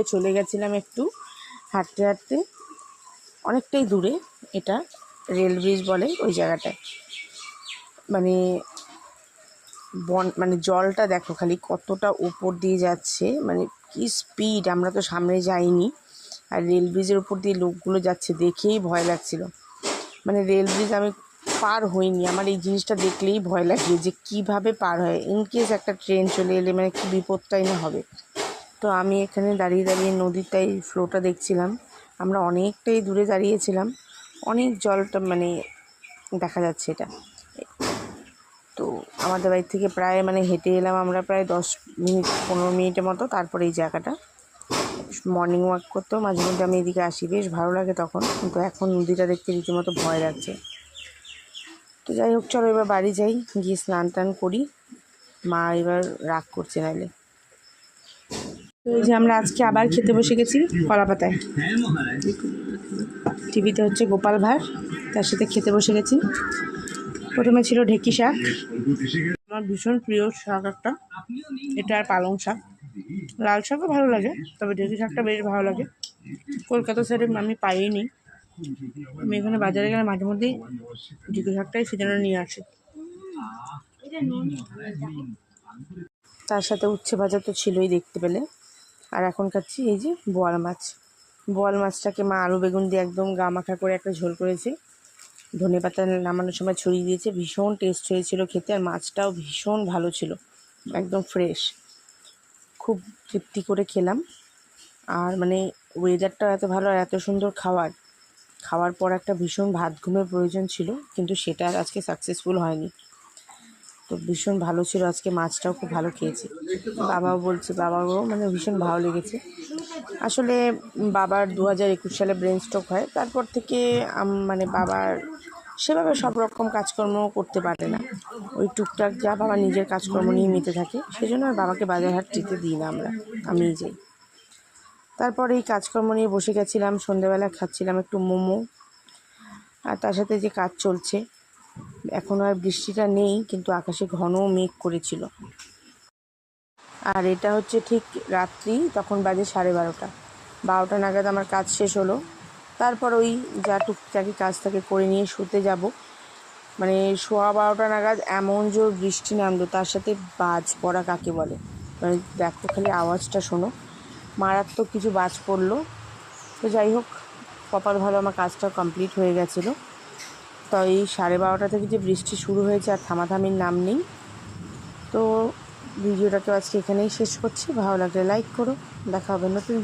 ঘুরতে চলে গেছিলাম একটু হাঁটতে হাঁটতে, অনেকটাই দূরে। এটা রেল ব্রিজ বলে ওই জায়গাটায়। মানে মানে জলটা দেখো খালি কতটা উপর দিয়ে যাচ্ছে, মানে কি স্পিড, আমরা তো সামনে যাইনি। আর রেল ব্রিজের উপর দিয়ে লোকগুলো যাচ্ছে দেখেই ভয় লাগছিল। মানে রেল ব্রিজ আমি পার হইনি, আমার এই জিনিসটা দেখলেই ভয় লাগে যে কিভাবে পার হয়, ইনকেস একটা ট্রেন চলে এলে মানে কি বিপদটাই না হবে। তো আমি এখানে দাঁড়িয়ে দাঁড়িয়ে নদীটাই ফ্লোটা দেখছিলাম। আমরা অনেকটাই দূরে দাঁড়িয়েছিলাম, অনেক জলটা মানে দেখা যাচ্ছে এটা। তো আমাদের বাড়ি থেকে প্রায় মানে হেঁটে এলাম আমরা প্রায় 10 মিনিট 15 মিনিটের মতো। তারপরে এই জায়গাটা মর্নিং ওয়াক করতেও মাঝে মধ্যে আমি এদিকে আসি, বেশ ভালো লাগে তখন। কিন্তু এখন নদীটা দেখতে রীতিমতো ভয় লাগছে। তো যাই হোক, চলো এবার বাড়ি যাই, গিয়ে স্নান টান করি। মা এবার রাগ করছে নাহলে। তো এই যে আমরা আজকে আবার খেতে বসে গেছি কলাপাতায়। টিভিতে হচ্ছে গোপাল ভাঁড়, তার সাথে খেতে বসে গেছি। প্রথমে ছিল ঢেঁকি শাক, আমার ভীষণ প্রিয় শাক একটা, এটা আর পালং শাক। লাল শাকও ভালো লাগে, তবে ঢেঁকি শাকটা বেশ ভালো লাগে। কলকাতা সাইডে আমি পাইনি, আমি এখানে বাজারে গেলে মাঝে মধ্যেই ঢেঁকি শাকটাই সেজন্য নিয়ে আসি। তার সাথে উচ্ছে ভাজা তো ছিলই দেখতে পেলে। আর এখন খাচ্ছি এই যে বোয়াল মাছ। বোয়াল মাছটাকে মা আলু বেগুন দিয়ে একদম গা মাখা করে একটা ঝোল করেছে, ধনেপাতা নামানোর সময় ছড়িয়ে দিয়েছে। ভীষণ টেস্ট হয়েছিল খেতে, আর মাছটাও ভীষণ ভালো ছিল, একদম ফ্রেশ। খুব তৃপ্তি করে খেলাম। আর মানে ওয়েদারটা এত ভালো আর এত সুন্দর খাওয়ার পর একটা ভীষণ ভাত ঘুমের প্রয়োজন ছিল, কিন্তু সেটা আর আজকে সাকসেসফুল হয়নি। তো ভীষণ ভালো ছিল আজকে, মাছটাও খুব ভালো খেয়েছি। বাবাও বলছে, বাবারও মানে ভীষণ ভালো লেগেছে। আসলে বাবার 2021 সালে ব্রেন স্ট্রোক হয়, তারপর থেকে মানে বাবার সেভাবে সব রকম কাজকর্ম করতে পারে না। ওই টুকটাক যা বাবা নিজের কাজকর্ম নিয়ে মেতে থাকে, সেজন্য আর বাবাকে বাজার হাট যেতে দিই না আমিই যাই। তারপর এই কাজকর্ম নিয়ে বসে গেছিলাম, সন্ধ্যেবেলা খাচ্ছিলাম একটু মোমো। আর তার সাথে যে কাজ চলছে, এখন আর বৃষ্টিটা নেই, কিন্তু আকাশে ঘন মেঘ করেছিল। আর এটা হচ্ছে ঠিক রাত্রি, তখন বাজে 12:30 নাগাদ আমার কাজ শেষ হলো। তারপর ওই যা টুকটাকি কাজ থাকে করে নিয়ে শুতে যাব। মানে 12:15 নাগাদ এমন জোর বৃষ্টি নামলো, তার সাথে বাজ পড়া কাকে বলে, মানে দেখো খালি আওয়াজটা শোনো, মারাত্মক কিছু বাজ পড়লো। তো যাই হোক, কপাল ভালো আমার কাজটা কমপ্লিট হয়ে গেছিলো। তো এই 12:30 থেকে যে বৃষ্টি শুরু হয়েছে আর থামাথামির নাম নেই। তো ভিডিওটা তো আজকে এখানেই শেষ করছি। ভালো লাগলে লাইক করো, দেখা হবে নতুন